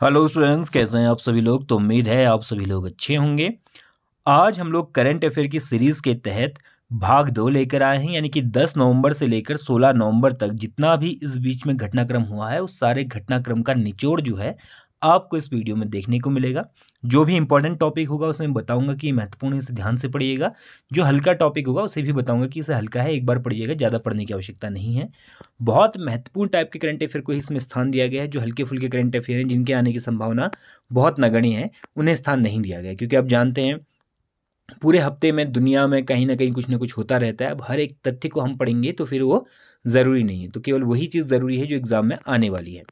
Hello students, कैसे हैं आप सभी लोग। तो उम्मीद है आप सभी लोग अच्छे होंगे। आज हम लोग करंट अफेयर की सीरीज़ के तहत भाग 2 लेकर आए हैं, यानी कि 10 नवंबर से लेकर 16 नवंबर तक जितना भी इस बीच में घटनाक्रम हुआ है उस सारे घटनाक्रम का निचोड़ जो है आपको इस वीडियो में देखने को मिलेगा। जो भी इंपॉर्टेंट टॉपिक होगा उसे मैं बताऊंगा कि महत्वपूर्ण है, इसे ध्यान से पढ़िएगा। जो हल्का टॉपिक होगा उसे भी बताऊंगा कि इसे हल्का है, एक बार पढ़िएगा, ज़्यादा पढ़ने की आवश्यकता नहीं है। बहुत महत्वपूर्ण टाइप के करंट अफेयर को इसमें स्थान दिया गया है। जो हल्के फुल्के करंट अफेयर हैं जिनके आने की संभावना बहुत नगण्य है उन्हें स्थान नहीं दिया गया, क्योंकि आप जानते हैं पूरे हफ्ते में दुनिया में कहीं ना कहीं कुछ ना कुछ होता रहता है। अब हर एक तथ्य को हम पढ़ेंगे तो फिर वो ज़रूरी नहीं है, तो केवल वही चीज़ ज़रूरी है जो एग्ज़ाम में आने वाली है।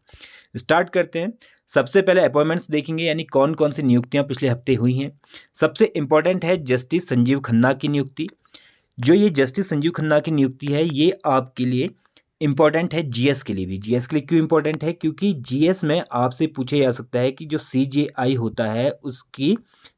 स्टार्ट करते हैं। सबसे पहले अपॉइंटमेंट्स देखेंगे, यानी कौन कौन सी नियुक्तियां पिछले हफ्ते हुई हैं। सबसे इंपॉर्टेंट है जस्टिस संजीव खन्ना की नियुक्ति। जो ये जस्टिस संजीव खन्ना की नियुक्ति है ये आपके लिए इम्पॉर्टेंट है, जीएस के लिए भी। जीएस के लिए क्यों इम्पॉर्टेंट है? क्योंकि जीएस में आपसे पूछा जा सकता है कि जो सीजेआई होता है उसकी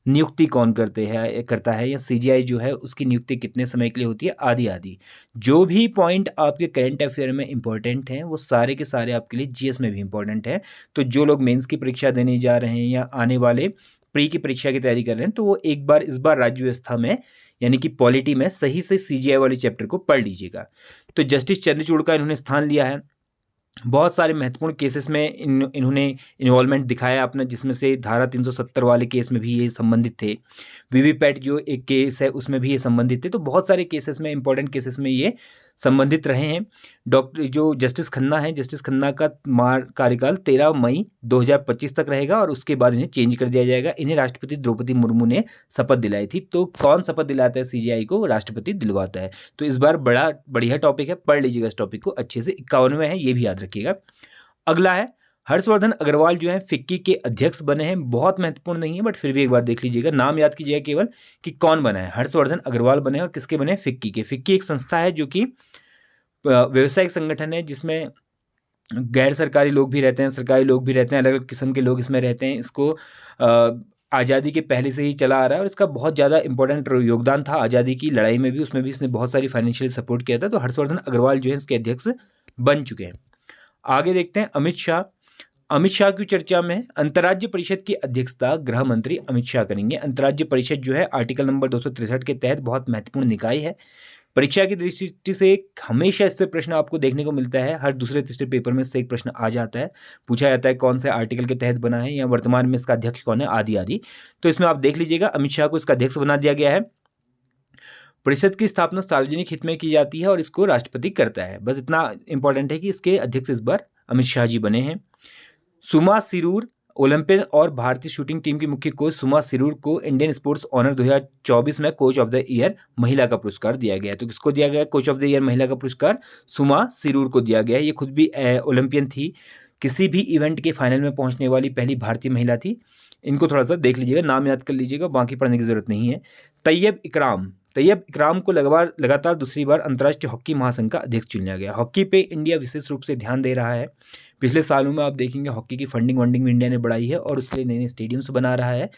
नियुक्ति कौन करता है, या सीजेआई जो है उसकी नियुक्ति कितने समय के लिए होती है, आदि आदि। जो भी पॉइंट आपके करंट अफेयर में इंपॉर्टेंट हैं वो सारे के सारे आपके लिए जीएस में भी इंपॉर्टेंट है। तो जो लोग मेंस की परीक्षा देने जा रहे हैं या आने वाले प्री की परीक्षा की तैयारी कर रहे हैं तो वो एक बार इस बार राज्य व्यवस्था में यानी कि पॉलिटी में सही से सीजीआई वाले चैप्टर को पढ़ लीजिएगा। तो जस्टिस चंद्रचूड़ का इन्होंने स्थान लिया है। बहुत सारे महत्वपूर्ण केसेस में इन्होंने इन्वॉल्वमेंट दिखाया अपना, जिसमें से धारा 370 वाले केस में भी ये संबंधित थे। वीवीपैट जो एक केस है उसमें भी ये संबंधित थे। तो बहुत सारे केसेस में, इंपॉर्टेंट केसेस में ये संबंधित रहे हैं। डॉक्टर जो जस्टिस खन्ना है, जस्टिस खन्ना का कार्यकाल 13 मई 2025 तक रहेगा और उसके बाद इन्हें चेंज कर दिया जाएगा। इन्हें राष्ट्रपति द्रौपदी मुर्मू ने शपथ दिलाई थी। तो कौन शपथ दिलाता है सीजीआई को? राष्ट्रपति दिलवाता है। तो इस बार बड़ा बढ़िया टॉपिक है, पढ़ लीजिएगा इस टॉपिक को अच्छे से। 51वें है, ये भी याद रखिएगा। अगला है हर्षवर्धन अग्रवाल जो है फिक्की के अध्यक्ष बने हैं। बहुत महत्वपूर्ण नहीं है बट फिर भी एक बार देख लीजिएगा, नाम याद कीजिएगा केवल कि कौन बना है। हर्षवर्धन अग्रवाल बने हैं और किसके बने हैं? फिक्की के। फिक्की एक संस्था है जो कि व्यवसायिक संगठन है जिसमें गैर सरकारी लोग भी रहते हैं, सरकारी लोग भी रहते हैं, अलग अलग किस्म के लोग इसमें रहते हैं। इसको आज़ादी के पहले से ही चला आ रहा है और इसका बहुत ज़्यादा इंपॉर्टेंट योगदान था आज़ादी की लड़ाई में भी, उसमें भी इसने बहुत सारी फाइनेंशियल सपोर्ट किया था। तो हर्षवर्धन अग्रवाल जो है इसके अध्यक्ष बन चुके हैं। आगे देखते हैं अमित शाह। अमित शाह की चर्चा में अंतर्राज्य परिषद की अध्यक्षता गृह मंत्री अमित शाह करेंगे। अंतर्राज्य परिषद जो है आर्टिकल नंबर 263 के तहत बहुत महत्वपूर्ण निकाय है। परीक्षा की दृष्टि से हमेशा इससे प्रश्न आपको देखने को मिलता है, हर दूसरे तीसरे पेपर में इससे एक प्रश्न आ जाता है, पूछा जाता है कौन से आर्टिकल के तहत बना है या वर्तमान में इसका अध्यक्ष कौन है, आदि आदि। तो इसमें आप देख लीजिएगा अमित शाह को इसका अध्यक्ष बना दिया गया है। परिषद की स्थापना सार्वजनिक हित में की जाती है और इसको राष्ट्रपति करता है। बस इतना इंपॉर्टेंट है कि इसके अध्यक्ष इस बार अमित शाह जी बने हैं। सुमा सिरूर ओलंपियन और भारतीय शूटिंग टीम की मुख्य कोच सुमा सिरूर को इंडियन स्पोर्ट्स ऑनर 2024 में कोच ऑफ द ईयर महिला का पुरस्कार दिया गया है। तो किसको दिया गया है कोच ऑफ द ईयर महिला का पुरस्कार? सुमा सिरूर को दिया गया है। ये खुद भी ओलंपियन थी, किसी भी इवेंट के फाइनल में पहुंचने वाली पहली भारतीय महिला थी। इनको थोड़ा सा देख लीजिएगा, नाम याद कर लीजिएगा, बाकी पढ़ने की जरूरत नहीं है। तैयब इकराम। तैयब इकराम को लगातार दूसरी बार अंतर्राष्ट्रीय हॉकी महासंघ का अध्यक्ष चुना गया। हॉकी पे इंडिया विशेष रूप से ध्यान दे रहा है। पिछले सालों में आप देखेंगे हॉकी की फंडिंग भी इंडिया ने बढ़ाई है और उसके लिए नए नए स्टेडियम्स बना रहा है।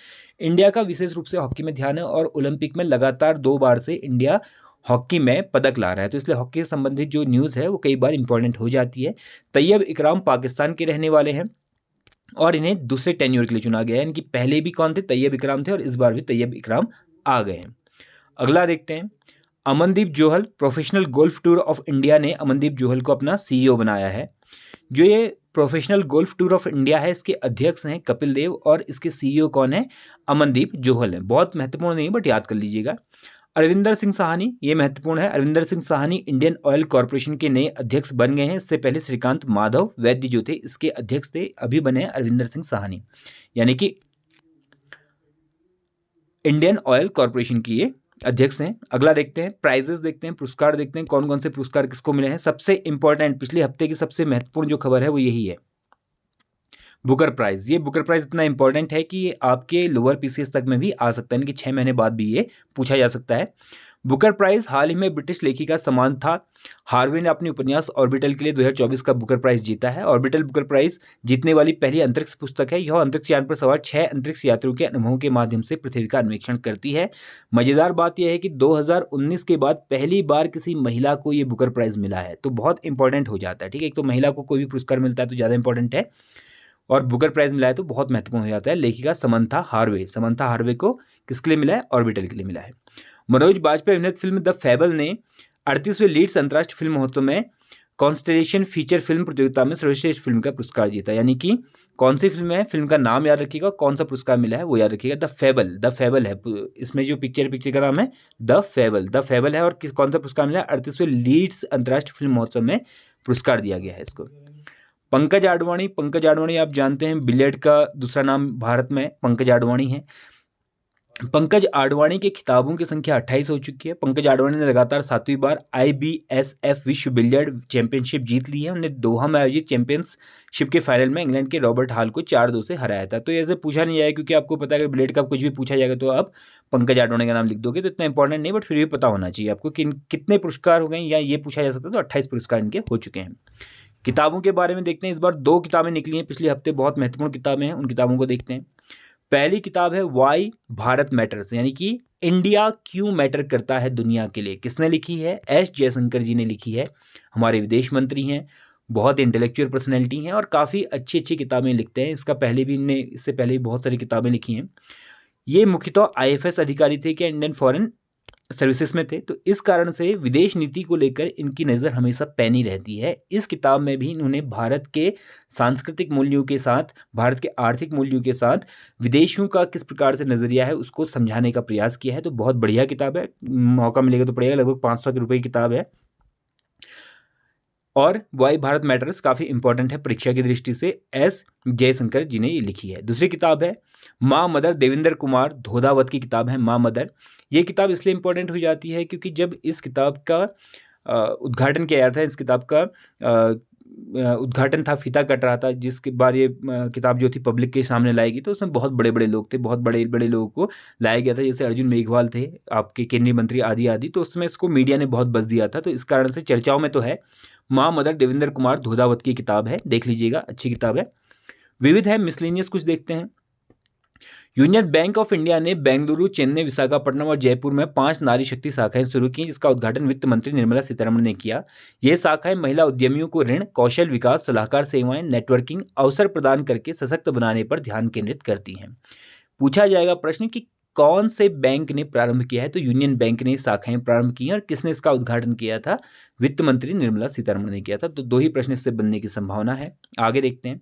इंडिया का विशेष रूप से हॉकी में ध्यान है और ओलंपिक में लगातार 2 बार से इंडिया हॉकी में पदक ला रहा है। तो इसलिए हॉकी से संबंधित जो न्यूज़ है वो कई बार इंपॉर्टेंट हो जाती है। तैयब इकराम पाकिस्तान के रहने वाले हैं और इन्हें दूसरे टेन्योर के लिए चुना गया है। इनकी पहले भी कौन थे? तैयब इकराम थे और इस बार भी तैयब इकराम आ गए हैं। अगला देखते हैं Amandeep Johal. Professional golf tour of India ने अमनदीप जोहल को अपना सीईओ बनाया है। जो ये professional golf tour of India है इसके अध्यक्ष हैं कपिल देव और इसके सीईओ कौन है? अमनदीप जोहल है। बहुत महत्वपूर्ण नहीं बट याद कर लीजिएगा। अरविंदर सिंह साहनी, ये महत्वपूर्ण है। Arvinder Singh Sahni Indian oil corporation के नए अध्यक्ष बन गए हैं। इससे पहले श्रीकांत माधव वैद्य जो थे इसके अध्यक्ष थे, अभी बने हैं अरविंदर सिंह साहनी, यानी कि इंडियन ऑयल कॉरपोरेशन की ये अध्यक्ष हैं। अगला देखते हैं प्राइजेस, देखते हैं पुरस्कार, देखते हैं कौन कौन से पुरस्कार किसको मिले हैं। सबसे इंपॉर्टेंट पिछले हफ्ते की सबसे महत्वपूर्ण जो खबर है वो यही है, बुकर प्राइज। ये बुकर प्राइज इतना इंपॉर्टेंट है कि ये आपके लोअर पीसीएस तक में भी आ सकता है, यानी कि 6 महीने बाद भी ये पूछा जा सकता है। बुकर प्राइज हाल ही में ब्रिटिश लेखिका समांथा हार्वे ने अपनी उपन्यास ऑर्बिटल के लिए 2024 का बुकर प्राइज जीता है। ऑर्बिटल बुकर प्राइज जीतने वाली पहली अंतरिक्ष पुस्तक है। यह अंतरिक्ष यान पर सवार 6 अंतरिक्ष यात्रियों के अनुभवों के माध्यम से पृथ्वी का अन्वेषण करती है। मजेदार बात यह है कि 2019 के बाद पहली बार किसी महिला को ये बुकर प्राइज मिला है, तो बहुत इंपॉर्टेंट हो जाता है। ठीक है, एक तो महिला को कोई भी पुरस्कार मिलता है तो ज़्यादा इंपॉर्टेंट है। और बुकर प्राइज मिला है तो बहुत महत्वपूर्ण हो जाता है। लेखिका समंथा हार्वे को किसके लिए मिला है? ऑर्बिटल के लिए मिला है। मनोज बाजपेयी अभिनीत फिल्म द फेबल ने 38वें लीड्स अंतर्राष्ट्रीय फिल्म महोत्सव में कॉन्स्टेलेशन फीचर फिल्म प्रतियोगिता में सर्वश्रेष्ठ फिल्म का पुरस्कार जीता। यानी कि कौन सी फिल्म है, फिल्म का नाम याद रखिएगा, कौन सा पुरस्कार मिला है वो याद रखिएगा। द फेबल है इसमें जो पिक्चर का नाम है द फेबल है। और कौन सा पुरस्कार मिला है? 38वें लीड्स अंतर्राष्ट्रीय फिल्म महोत्सव में पुरस्कार दिया गया है इसको। पंकज आडवाणी आप जानते हैं बिलियर्ड का दूसरा नाम भारत में पंकज आडवाणी है। पंकज आडवाणी के खिताबों की संख्या 28 हो चुकी है। पंकज आडवाणी ने लगातार 7वीं बार IBSF विश्व बिलियर्ड चैंपियनशिप जीत ली है। उन्होंने दोहा में आयोजित चैंपियनशिप के फाइनल में इंग्लैंड के रॉबर्ट हाल को 4-2 से हराया था। तो ऐसे पूछा नहीं जाएगा, क्योंकि आपको पता है अगर बिलियर्ड का कुछ भी पूछा जाएगा तो आप पंकज आडवाणी का नाम लिख दोगे, तो इतना इंपॉर्टेंट नहीं, बट फिर भी पता होना चाहिए आपको कि कितने पुरस्कार हो गए, या ये पूछा जा सकता है। तो 28 पुरस्कार इनके हो चुके हैं। किताबों के बारे में देखते हैं। इस बार 2 किताबें निकली हैं पिछले हफ्ते, बहुत महत्वपूर्ण किताबें हैं, उन किताबों को देखते हैं। पहली किताब है वाई भारत मैटर्स, यानी कि इंडिया क्यों मैटर करता है दुनिया के लिए। किसने लिखी है? एस जयशंकर जी ने लिखी है। हमारे विदेश मंत्री हैं, बहुत इंटेलेक्चुअल पर्सनैलिटी हैं और काफ़ी अच्छी अच्छी किताबें लिखते हैं। इससे पहले भी बहुत सारी किताबें लिखी हैं। ये मुख्यतः IFS अधिकारी थे क्या, इंडियन फॉरेन सर्विसेज में थे, तो इस कारण से विदेश नीति को लेकर इनकी नज़र हमेशा पैनी रहती है। इस किताब में भी इन्होंने भारत के सांस्कृतिक मूल्यों के साथ, भारत के आर्थिक मूल्यों के साथ विदेशियों का किस प्रकार से नज़रिया है उसको समझाने का प्रयास किया है। तो बहुत बढ़िया किताब है, मौका मिलेगा तो पढ़िएगा। लगभग 500 के रुपये की किताब है और वाई भारत मैटर्स काफ़ी इंपॉर्टेंट है परीक्षा की दृष्टि से। एस जयशंकर जी ने ये लिखी है। दूसरी किताब है माँ मदर, देवेंद्र कुमार धोधावत की किताब है माँ मदर। ये किताब इसलिए इंपॉर्टेंट हो जाती है क्योंकि जब इस किताब का उद्घाटन किया गया था, इस किताब का उद्घाटन था, फीता कट रहा था, जिसके बार ये किताब जो थी पब्लिक के सामने लाई गई, तो उसमें बहुत बड़े बड़े लोग थे, बहुत बड़े बड़े लोगों को लाया गया था, जैसे अर्जुन मेघवाल थे, आपके केंद्रीय मंत्री आदि। तो उसमें इसको मीडिया ने बहुत बज़ दिया था, तो इस कारण से चर्चाओं में तो है। माँ मदर देवेंद्र कुमार धोधावत की किताब है, देख लीजिएगा, अच्छी किताब है। विविध है, मिसलेनियस कुछ देखते हैं। यूनियन बैंक ऑफ इंडिया ने बेंगलुरु, चेन्नई, विशाखापट्टनम और जयपुर में 5 नारी शक्ति शाखाएं शुरू की, जिसका उद्घाटन वित्त मंत्री निर्मला सीतारमण ने किया। ये शाखाएं महिला उद्यमियों को ऋण, कौशल विकास, सलाहकार सेवाएं, नेटवर्किंग अवसर प्रदान करके सशक्त बनाने पर ध्यान केंद्रित करती हैं। पूछा जाएगा प्रश्न कि कौन से बैंक ने प्रारंभ किया है, तो यूनियन बैंक ने शाखाएं प्रारंभ की हैं। और किसने इसका उद्घाटन किया था? वित्त मंत्री निर्मला सीतारमण ने किया था। तो 2 ही प्रश्न इससे बनने की संभावना है। आगे देखते हैं।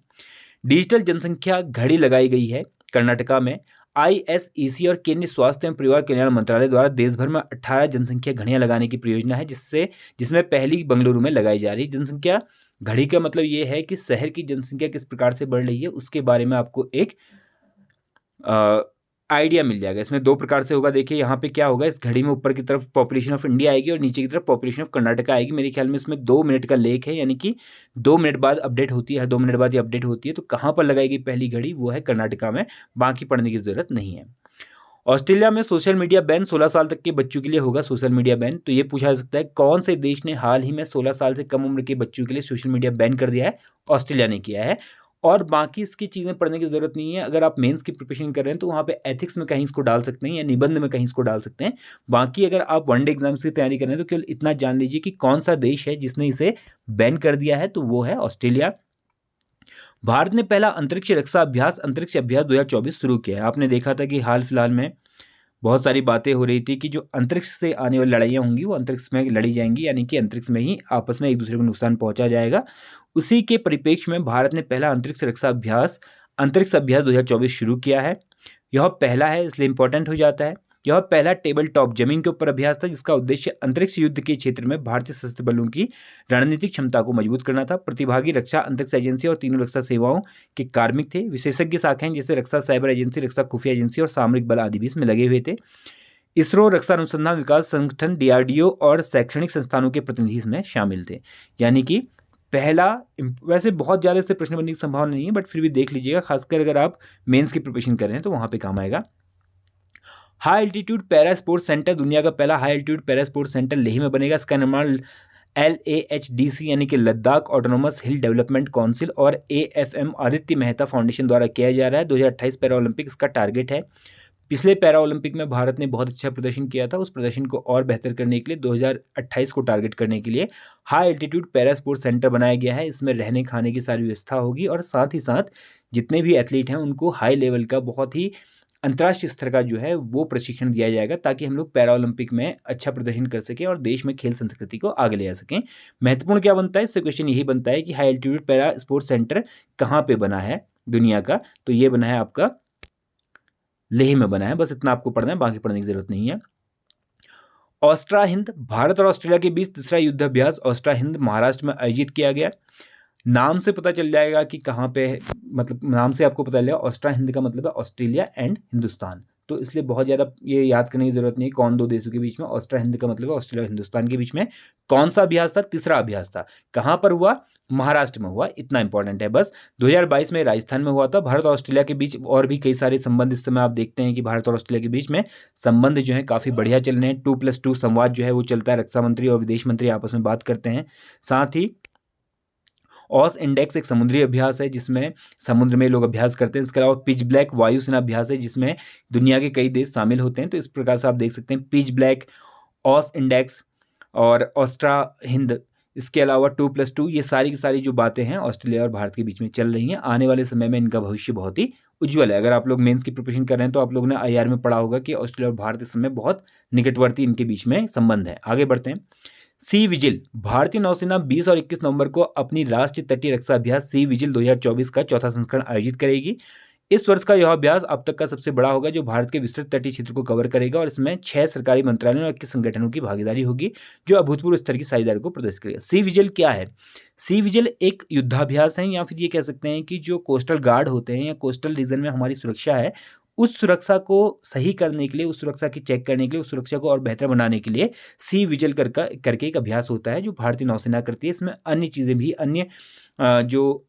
डिजिटल जनसंख्या घड़ी लगाई गई है कर्नाटका में। ISEC और केंद्रीय स्वास्थ्य एवं परिवार कल्याण मंत्रालय द्वारा देश भर में 18 जनसंख्या घड़ियां लगाने की परियोजना है, जिसमें पहली बेंगलुरु में लगाई जा रही। जनसंख्या घड़ी का मतलब ये है कि शहर की जनसंख्या किस प्रकार से बढ़ रही है, उसके बारे में आपको एक आइडिया मिल जाएगा। इसमें 2 प्रकार से होगा। देखिए यहाँ पे क्या होगा, इस घड़ी में ऊपर की तरफ पॉपुलेशन ऑफ इंडिया आएगी और नीचे की तरफ पॉपुलेशन ऑफ कर्नाटका आएगी। मेरे ख्याल में इसमें 2 मिनट का लेख है, यानी कि 2 मिनट बाद अपडेट होती है, 2 मिनट बाद ये अपडेट होती है। तो कहाँ पर लगाएगी पहली घड़ी? वो है कर्नाटका में, बाकी पढ़ने की जरूरत नहीं है। ऑस्ट्रेलिया में सोशल मीडिया बैन, 16 साल तक के बच्चों के लिए होगा सोशल मीडिया बैन। तो ये पूछा जा सकता है कौन से देश ने हाल ही में 16 साल से कम उम्र के बच्चों के लिए सोशल मीडिया बैन कर दिया है? ऑस्ट्रेलिया ने किया है। और बाकी इसकी चीज़ें पढ़ने की ज़रूरत नहीं है। अगर आप मेंस की प्रिपरेशन कर रहे हैं तो वहाँ पे एथिक्स में कहीं इसको डाल सकते हैं या निबंध में कहीं इसको डाल सकते हैं। बाकी अगर आप वनडे एग्जाम्स की तैयारी कर रहे हैं तो केवल इतना जान लीजिए कि कौन सा देश है जिसने इसे बैन कर दिया है, तो वो है ऑस्ट्रेलिया। भारत ने पहला अंतरिक्ष अभ्यास 2024 शुरू किया है। आपने देखा था कि हाल फिलहाल में बहुत सारी बातें हो रही थी कि जो अंतरिक्ष से आने वाली लड़ाइयाँ होंगी वो अंतरिक्ष में लड़ी जाएंगी, यानी कि अंतरिक्ष में ही आपस में एक दूसरे को नुकसान पहुंचा जाएगा। उसी के परिप्रेक्ष्य में भारत ने पहला अंतरिक्ष अभ्यास 2024 शुरू किया है। यह पहला है, इसलिए इंपॉर्टेंट हो जाता है। यह पहला टेबल टॉप जमीन के ऊपर अभ्यास था, जिसका उद्देश्य अंतरिक्ष युद्ध के क्षेत्र में भारतीय सशस्त्र बलों की रणनीतिक क्षमता को मजबूत करना था। प्रतिभागी रक्षा अंतरिक्ष एजेंसी और तीनों रक्षा सेवाओं के कार्मिक थे। विशेषज्ञ शाखाएं जैसे रक्षा साइबर एजेंसी, रक्षा खुफिया एजेंसी और सामरिक बल आदि भी इसमें लगे हुए थे। इसरो, रक्षा अनुसंधान विकास संगठन, DRDO और शैक्षणिक संस्थानों के प्रतिनिधि इसमें शामिल थे। यानी कि पहला, वैसे बहुत ज़्यादा इससे प्रश्न बनने की संभावना नहीं है, बट फिर भी देख लीजिएगा, खासकर अगर आप मेंस की प्रिपरेशन कर रहे हैं तो वहाँ पे काम आएगा। High altitude para sports centre, दुनिया का पहला high altitude para sports centre Leh में बनेगा। इसका निर्माण LAHDC यानी कि लद्दाख ऑटोनोमस हिल डेवलपमेंट काउंसिल और AFM आदित्य मेहता फाउंडेशन द्वारा किया जा रहा है। 2028 पैरा ओलंपिक इसका टारगेट है। पिछले पैरा ओलंपिक में भारत ने बहुत अच्छा प्रदर्शन किया था। उस प्रदर्शन को और बेहतर करने के लिए 2028 को टारगेट करने के लिए high altitude para sports centre बनाया गया है। इसमें रहने खाने की सारी व्यवस्था होगी और साथ ही साथ जितने भी एथलीट हैं उनको हाई लेवल का, बहुत ही अंतर्राष्ट्रीय स्तर का जो है वो प्रशिक्षण दिया जाएगा, ताकि हम लोग पैरा ओलंपिक में अच्छा प्रदर्शन कर सकें और देश में खेल संस्कृति को आगे ले जा सकें। महत्वपूर्ण क्या बनता है, इससे क्वेश्चन यही बनता है कि high altitude para sports centre कहाँ पे बना है दुनिया का, तो ये बना है आपका लेह में बना है। बस इतना आपको पढ़ना है, बाकी पढ़ने की जरूरत नहीं है। ऑस्ट्रा हिंद, भारत और ऑस्ट्रेलिया के बीच तीसरा युद्धाभ्यास ऑस्ट्रा हिंद महाराष्ट्र में आयोजित किया गया। नाम से पता चल जाएगा कि कहाँ पे है, मतलब नाम से आपको पता चलेगा। ऑस्ट्रा हिंद का मतलब है ऑस्ट्रेलिया एंड हिंदुस्तान, तो इसलिए बहुत ज़्यादा ये याद करने की जरूरत नहीं है कौन दो देशों के बीच में। ऑस्ट्रा हिंद का मतलब है ऑस्ट्रेलिया और हिंदुस्तान के बीच में। कौन सा अभ्यास था, तीसरा अभ्यास था। कहाँ पर हुआ, महाराष्ट्र में हुआ, इतना इंपॉर्टेंट है बस। 2022 में राजस्थान में हुआ था। भारत और ऑस्ट्रेलिया के बीच और भी कई सारे संबंध इस समय आप देखते हैं कि भारत और ऑस्ट्रेलिया के बीच में संबंध जो है काफ़ी बढ़िया चल रहे हैं। 2+2 संवाद जो है वो चलता है, रक्षा मंत्री और विदेश मंत्री आपस में बात करते हैं। साथ ही ऑस इंडेक्स एक समुद्री अभ्यास है जिसमें समुद्र में लोग अभ्यास करते हैं। इसके अलावा पिच ब्लैक वायुसेना अभ्यास है जिसमें दुनिया के कई देश शामिल होते हैं। तो इस प्रकार से आप देख सकते हैं पिच ब्लैक, ऑस इंडेक्स और ऑस्ट्रा हिंद, इसके अलावा 2+2, ये सारी की सारी जो बातें हैं ऑस्ट्रेलिया और भारत के बीच में चल रही हैं। आने वाले समय में इनका भविष्य बहुत ही उज्ज्वल है। अगर आप लोग मेंस की प्रिपरेशन कर रहे हैं तो आप लोगों ने IR में पढ़ा होगा कि ऑस्ट्रेलिया और भारत इस समय बहुत निकटवर्ती इनके बीच में संबंध है। आगे बढ़ते हैं। सी विजिल, भारतीय नौसेना 20 और 21 नवंबर को अपनी राष्ट्रीय तटीय रक्षा अभ्यास सी विजिल 2024 का चौथा संस्करण आयोजित करेगी। इस वर्ष का यह अभ्यास अब तक का सबसे बड़ा होगा जो भारत के विस्तृत तटीय क्षेत्र को कवर करेगा, और इसमें 6 सरकारी मंत्रालयों और 21 संगठनों की भागीदारी होगी जो अभूतपूर्व स्तर की साझेदारी को प्रदर्शित करेगा। सी विजिल क्या है? सी विजिल एक युद्धाभ्यास है, या फिर ये कह सकते हैं कि जो कोस्टल गार्ड होते हैं या कोस्टल रीजन में हमारी सुरक्षा है, उस सुरक्षा को सही करने के लिए, उस सुरक्षा की चेक करने के लिए, उस सुरक्षा को और बेहतर बनाने के लिए सी विजिल करके एक अभ्यास होता है जो भारतीय नौसेना करती है। इसमें अन्य चीज़ें भी, अन्य जो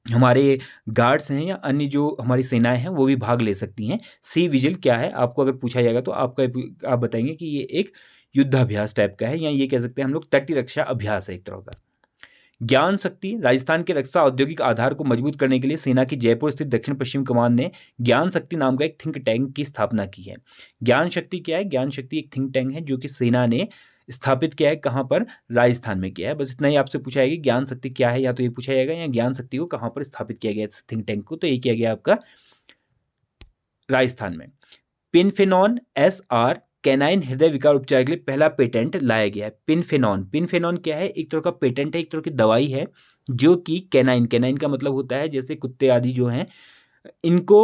हमारे गार्ड्स हैं या अन्य जो हमारी सेनाएं हैं वो भी भाग ले सकती हैं। सी विजिल क्या है, आपको अगर पूछा जाएगा तो आप बताएंगे कि ये एक युद्धाभ्यास टाइप का है, या ये कह सकते हैं हम लोग तटीय रक्षा अभ्यास है एक तरह का। ज्ञान शक्ति, राजस्थान के रक्षा औद्योगिक आधार को मजबूत करने के लिए सेना की जयपुर स्थित दक्षिण पश्चिम कमान ने ज्ञान शक्ति नाम का एक थिंक टैंक की स्थापना की है। ज्ञान शक्ति क्या है? ज्ञान शक्ति एक थिंक टैंक है जो कि सेना ने स्थापित किया है। कहाँ पर? राजस्थान में किया है। बस इतना ही आपसे पूछा जाएगा ज्ञान शक्ति क्या है, या तो ये पूछा जाएगा या ज्ञान शक्ति को कहाँ पर स्थापित किया गया थिंक टैंक को, तो ये किया गया आपका राजस्थान में। पिनफेनॉन SR कैनाइन हृदय विकार उपचार के लिए पहला पेटेंट लाया गया है। पिनफेनॉन क्या है? एक तरह का पेटेंट है, एक तरह की दवाई है जो कि कैनाइन का मतलब होता है जैसे कुत्ते आदि जो हैं इनको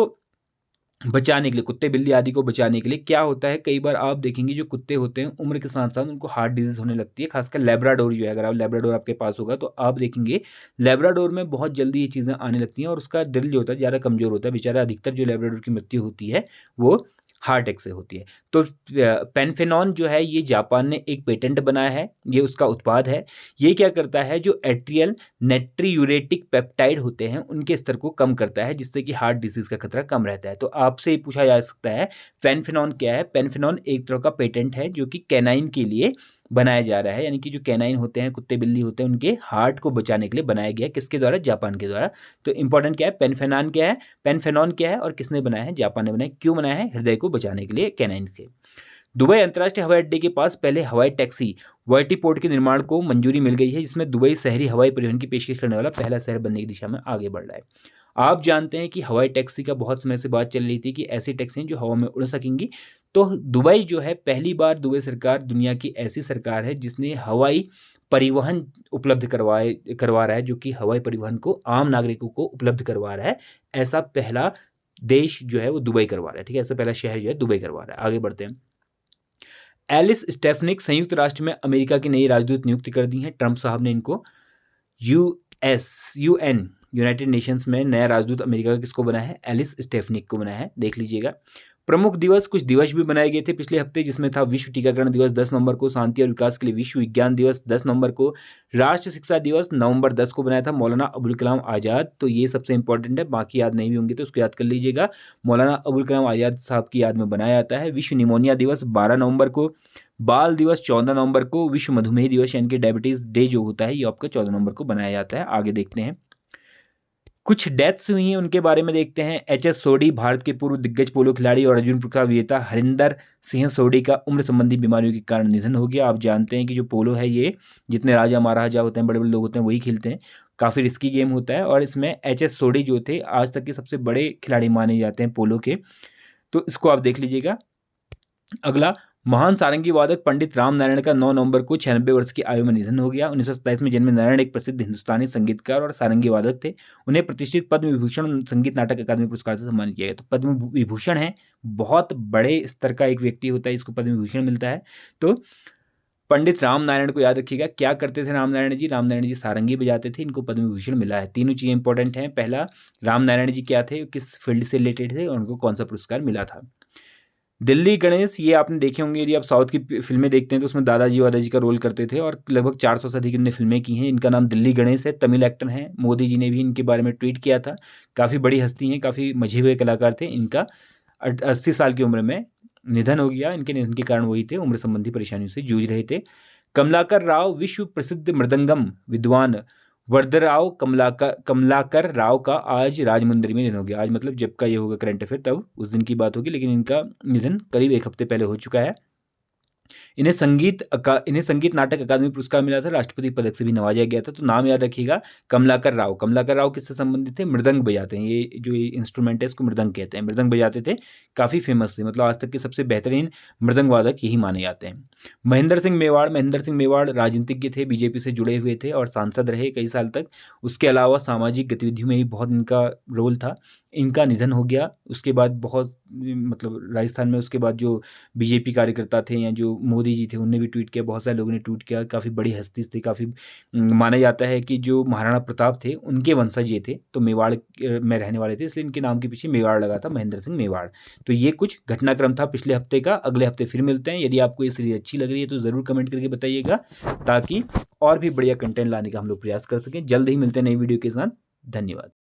बचाने के लिए, कुत्ते बिल्ली आदि को बचाने के लिए क्या होता है, कई बार आप देखेंगे जो कुत्ते होते हैं उम्र के साथ साथ उनको हार्ट डिजीज होने लगती है। खासकर लेब्राडोर जो है, अगर आप लेब्राडोर आपके पास होगा तो आप देखेंगे लेब्राडोर में बहुत जल्दी ये चीज़ें आने लगती हैं और उसका दिल जो होता है ज़्यादा कमज़ोर होता है बेचारा। अधिकतर जो लेब्राडोर की मृत्यु होती है वो हार्ट अटैक से होती है। तो पेनफेनॉन जो है ये जापान ने एक पेटेंट बनाया है, ये उसका उत्पाद है। ये क्या करता है, जो एट्रियल नेट्रियूरेटिक पेप्टाइड होते हैं उनके स्तर को कम करता है जिससे कि हार्ट डिसीज का खतरा कम रहता है। तो आपसे ये पूछा जा सकता है पेनफेनॉन क्या है? पेनफेनॉन एक तरह का पेटेंट है जो कि कैनाइन के लिए बनाया जा रहा है, यानी कि जो कैनाइन होते हैं, कुत्ते बिल्ली होते हैं, उनके हार्ट को बचाने के लिए बनाया गया है। किसके द्वारा? जापान के द्वारा। तो इंपॉर्टेंट क्या है, पेनफेनॉन क्या है, पेनफेनॉन क्या है और किसने बनाया है? जापान ने बनाया। क्यों बनाया है? हृदय को बचाने के लिए कैनाइन से। दुबई अंतर्राष्ट्रीय हवाई अड्डे के पास पहले हवाई टैक्सी वर्टीपोर्ट के निर्माण को मंजूरी मिल गई है, जिसमें दुबई शहरी हवाई परिवहन की पेशकश करने वाला पहला शहर बनने की दिशा में आगे बढ़ रहा है। आप जानते हैं कि हवाई टैक्सी का बहुत समय से बात चल रही थी कि ऐसी टैक्सी जो हवा में उड़ सकेंगी। तो दुबई जो है, पहली बार दुबई सरकार दुनिया की ऐसी सरकार है जिसने हवाई परिवहन उपलब्ध करवा रहा है, जो कि हवाई परिवहन को आम नागरिकों को उपलब्ध करवा रहा है। ऐसा पहला देश जो है वो दुबई करवा रहा है, ठीक है, ऐसा पहला शहर जो है दुबई करवा रहा है। आगे बढ़ते हैं। एलिस स्टेफनिक संयुक्त राष्ट्र में अमेरिका की नई राजदूत नियुक्ति कर दी हैं। ट्रंप साहब ने इनको UN यूनाइटेड नेशंस में नया राजदूत अमेरिका का किसको बनाया है? एलिस स्टेफनिक को बनाया है, देख लीजिएगा। प्रमुख दिवस, कुछ दिवस भी बनाए गए थे पिछले हफ्ते, जिसमें था विश्व टीकाकरण दिवस 10 नवंबर को, शांति और विकास के लिए विश्व विज्ञान दिवस 10 नवंबर को, राष्ट्रीय शिक्षा दिवस नवंबर 10 को बनाया था मौलाना अबुल कलाम आज़ाद। तो ये सबसे इंपॉर्टेंट है, बाकी याद नहीं भी होंगे तो उसको याद कर लीजिएगा। मौलाना अबुल कलाम आज़ाद साहब की याद में बनाया जाता है। विश्व निमोनिया दिवस 12 नवंबर को, बाल दिवस 14 नवंबर को, विश्व मधुमेह दिवस यानी कि डायबिटीज़ डे जो होता है ये आपका 14 नवंबर को बनाया जाता है। आगे देखते हैं, कुछ डेथ्स हुई हैं उनके बारे में देखते हैं। HS सोडी, भारत के पूर्व दिग्गज पोलो खिलाड़ी और अर्जुन पुरस्कार विजेता हरिंदर सिंह सोडी का उम्र संबंधी बीमारियों के कारण निधन हो गया। आप जानते हैं कि जो पोलो है ये जितने राजा महाराजा होते हैं, बड़े बड़े लोग होते हैं वही खेलते हैं। काफ़ी रिस्की गेम होता है और इसमें एच.एस. सोढी जो थे आज तक के सबसे बड़े खिलाड़ी माने जाते हैं पोलो के, तो इसको आप देख लीजिएगा। अगला, महान सारंगी वादक पंडित राम नारायण का 9 नवंबर को 96 वर्ष की आयु में निधन हो गया। 1927 में जन्मे नारायण एक प्रसिद्ध हिंदुस्तानी संगीतकार और सारंगी वादक थे। उन्हें प्रतिष्ठित पद्म विभूषण संगीत नाटक अकादमी पुरस्कार से सम्मानित किया गया। तो पद्म विभूषण है, बहुत बड़े स्तर का एक व्यक्ति होता है, इसको पद्म विभूषण मिलता है। तो पंडित राम नारायण को याद रखिएगा। क्या करते थे राम नारायण जी? राम नारायण जी सारंगी बजाते थे, इनको पद्म विभूषण मिला है। तीनों चीज़ें इंपॉर्टेंट हैं। पहला, राम नारायण जी क्या थे, किस फील्ड से रिलेटेड थे और उनको कौन सा पुरस्कार मिला था। दिल्ली गणेश, ये आपने देखे होंगे, यदि आप साउथ की फिल्में देखते हैं तो उसमें दादाजी वादाजी का रोल करते थे और लगभग 400 से अधिक इनने फिल्में की हैं। इनका नाम दिल्ली गणेश है, तमिल एक्टर हैं। मोदी जी ने भी इनके बारे में ट्वीट किया था। काफ़ी बड़ी हस्ती हैं, काफ़ी मझे हुए कलाकार थे। इनका 80 साल की उम्र में निधन हो गया। इनके निधन के कारण वही थे, उम्र संबंधी परेशानियों से जूझ रहे थे। कमलाकर राव, विश्व प्रसिद्ध मृदंगम विद्वान वरदराव कमलाकर राव का आज राजमुंद्री में निधन हो गया। आज मतलब जब का ये होगा करंट अफेयर तब उस दिन की बात होगी, लेकिन इनका निधन करीब 1 हफ्ते पहले हो चुका है। इन्हें संगीत नाटक अकादमी पुरस्कार मिला था, राष्ट्रपति पदक से भी नवाजा गया था। तो नाम याद रखिएगा, कमलाकर राव। कमलाकर राव किससे संबंधित थे? मृदंग बजाते हैं, ये जो इंस्ट्रूमेंट है इसको मृदंग कहते हैं। मृदंग बजाते थे, काफ़ी फेमस थे, मतलब आज तक के सबसे बेहतरीन मृदंग वादक यही माने जाते हैं। महेंद्र सिंह मेवाड़ राजनीतिज्ञ थे, बीजेपी से जुड़े हुए थे और सांसद रहे कई साल तक। उसके अलावा सामाजिक गतिविधियों में भी बहुत इनका रोल था। इनका निधन हो गया। उसके बाद बहुत मतलब राजस्थान में उसके बाद जो बीजेपी कार्यकर्ता थे या जो मोदी जी थे उनने भी ट्वीट किया, बहुत सारे लोगों ने ट्वीट किया। काफ़ी बड़ी हस्ती थी, काफ़ी माना जाता है कि जो महाराणा प्रताप थे उनके वंशज ये थे, तो मेवाड़ में रहने वाले थे, इसलिए इनके नाम के पीछे मेवाड़ लगा था, महेंद्र सिंह मेवाड़। तो ये कुछ घटनाक्रम था पिछले हफ्ते का। अगले हफ्ते फिर मिलते हैं। यदि आपको ये सीरीज अच्छी लग रही है तो ज़रूर कमेंट करके बताइएगा, ताकि और भी बढ़िया कंटेंट लाने का हम लोग प्रयास कर सकें। जल्द ही मिलते हैं नई वीडियो के साथ। धन्यवाद।